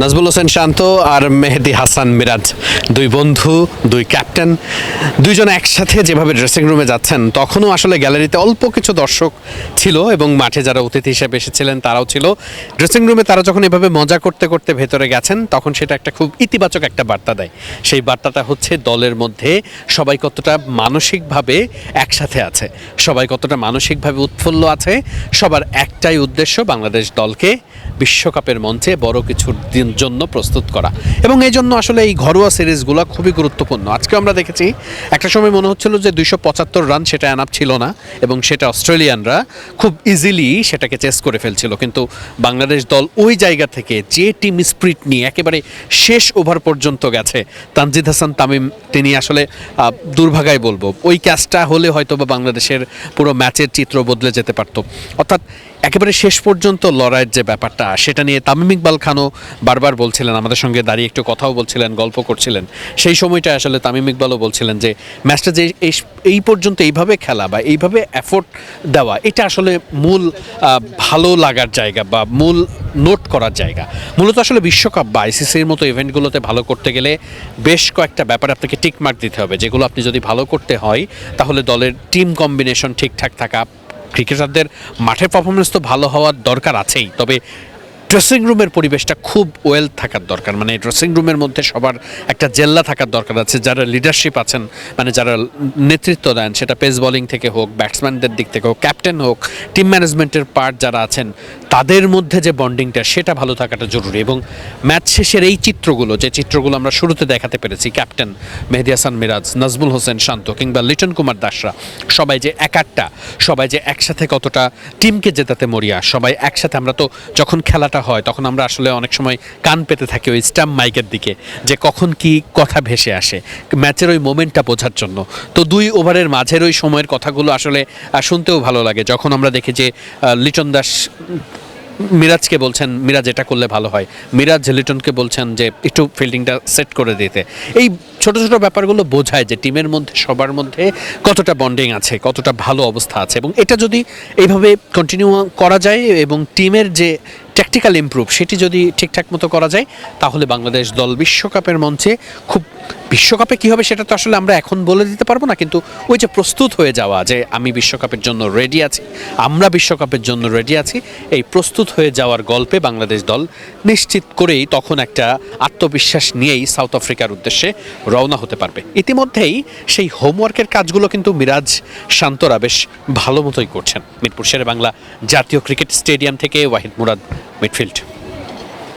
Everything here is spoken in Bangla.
নাজমুল হোসেন শান্ত আর মেহেদী হাসান মিরাজ, দুই বন্ধু, দুই ক্যাপ্টেন, দুইজন একসাথে যেভাবে ড্রেসিং রুমে যাচ্ছেন, তখনও আসলে গ্যালারিতে অল্প কিছু দর্শক ছিল এবং মাঠে যারা অতিথি হিসেবে এসেছিলেন তারাও ছিল। ড্রেসিং রুমে তারা যখন এভাবে মজা করতে করতে ভেতরে গেছেন, তখন সেটা একটা খুব ইতিবাচক একটা বার্তা দেয়। সেই বার্তাটা হচ্ছে দলের মধ্যে সবাই কতটা মানসিকভাবে একসাথে আছে, সবাই কতটা মানসিকভাবে উৎফুল্ল আছে। সবার একটাই উদ্দেশ্য, বাংলাদেশ দলকে বিশ্বকাপের মঞ্চে বড় কিছুর জন্য প্রস্তুত করা। এবং এই জন্য আসলে এই ঘরোয়া সিরিজগুলো খুবই গুরুত্বপূর্ণ। আজকে আমরা দেখেছি একটা সময় মনে হচ্ছিল যে 275 রান সেটা এনাফ ছিল না এবং সেটা অস্ট্রেলিয়ানরা খুব ইজিলি সেটাকে চেস করে ফেলছিল। কিন্তু বাংলাদেশ দল ওই জায়গা থেকে যে টিম স্পিরিট নিয়ে একেবারে শেষ ওভার পর্যন্ত গেছে, তানজিদ হাসান তামিম তিনি আসলে দুর্ভাগায় বলবো, ওই ক্যাচটা হলে হয়তো বা বাংলাদেশের পুরো ম্যাচের চিত্র বদলে যেতে পারত। অর্থাৎ একেবারে শেষ পর্যন্ত লড়াইয়ের যে ব্যাপারটা, সেটা নিয়ে তামিম ইকবাল খানও বারবার বলছিলেন, আমাদের সঙ্গে দাঁড়িয়ে একটু কথাও বলছিলেন, গল্প করছিলেন। সেই সময়টা আসলে তামিম ইকবালও বলছিলেন যে ম্যাচটা যে এই পর্যন্ত এইভাবে খেলা বা এইভাবে এফোর্ট দেওয়া, এটা আসলে মূল ভালো লাগার জায়গা বা মূল নোট করার জায়গা। মূলত আসলে বিশ্বকাপ বা আইসিসির মতো ইভেন্টগুলোতে ভালো করতে গেলে বেশ কয়েকটা ব্যাপার আপনাকে টিক মার্ক দিতে হবে, যেগুলো আপনি যদি ভালো করতে হয় তাহলে দলের টিম কম্বিনেশন ঠিকঠাক থাকা, ক্রিকেটারদের মাঠের পারফরমেন্স তো ভালো হওয়ার দরকার আছেই, তবে ড্রেসিং রুমের পরিবেশটা খুব ওয়েল থাকার দরকার। মানে ড্রেসিং রুমের মধ্যে সবার একটা জেল্লা থাকার দরকার আছে, যারা লিডারশিপ আছেন, মানে যারা নেতৃত্ব দেন, সেটা পেস বোলিং থেকে হোক, ব্যাটসম্যানদের দিক থেকে হোক, ক্যাপ্টেন হোক, টিম ম্যানেজমেন্টের পার্ট যারা আছেন, তাদের মধ্যে যে বন্ডিংটা সেটা ভালো থাকাটা জরুরি। এবং ম্যাচ শেষের এই চিত্রগুলো, যে চিত্রগুলো আমরা শুরুতে দেখাতে পেরেছি, ক্যাপ্টেন মেহেদী হাসান মিরাজ, নাজমুল হোসেন শান্ত কিংবা লিটন কুমার দাসরা সবাই যে একাট্টা, সবাই যে একসাথে কতটা টিমকে জেতাতে মরিয়া, সবাই একসাথে। আমরা তো যখন খেলাটা হয় তখন আমরা আসলে অনেক সময় কান পেতে থাকি ওই স্ট্যাম্প মাইকের দিকে, যে কখন কি কথা ভেসে আসে ম্যাচের ওই মোমেন্টটা বোঝার জন্য। তো 2 ওভারের মাঝের ওই সময়ের কথাগুলো আসলে শুনতেও ভালো লাগে, যখন আমরা দেখি যে লিটন দাস মিরাজকে বলছেন মিরাজ এটা করলে ভালো হয়, মিরাজ লিটনকে বলছেন যে একটু ফিল্ডিংটা সেট করে দিতে। এই ছোট ছোট ব্যাপারগুলো বোঝায় যে টিমের মধ্যে সবার মধ্যে কতটা বন্ডিং আছে, কতটা ভালো অবস্থা আছে। এবং এটা যদি এইভাবে কন্টিনিউ করা যায় এবং টিমের যে ট্যাকটিক্যাল ইমপ্রুভ সেটি যদি ঠিকঠাক মতো করা যায়, তাহলে বাংলাদেশ দল বিশ্বকাপের মঞ্চে খুব, বিশ্বকাপে কী হবে সেটা তো আসলে আমরা এখন বলে দিতে পারবো না, কিন্তু ওই যে প্রস্তুত হয়ে যাওয়া, যে আমি বিশ্বকাপের জন্য রেডি আছি, আমরা বিশ্বকাপের জন্য রেডি আছি, এই প্রস্তুত হয়ে যাওয়ার গল্পে বাংলাদেশ দল নিশ্চিত করেই তখন একটা আত্মবিশ্বাস নিয়েই সাউথ আফ্রিকার উদ্দেশ্যে রওনা হতে পারবে। ইতিমধ্যেই সেই হোমওয়ার্কের কাজগুলো কিন্তু মিরাজ শান্তরা বেশ ভালো মতোই করছেন। মিরপুর শেরে বাংলা জাতীয় ক্রিকেট স্টেডিয়াম থেকে ওয়াহিদ মুরাদ, মিডফিল্ড।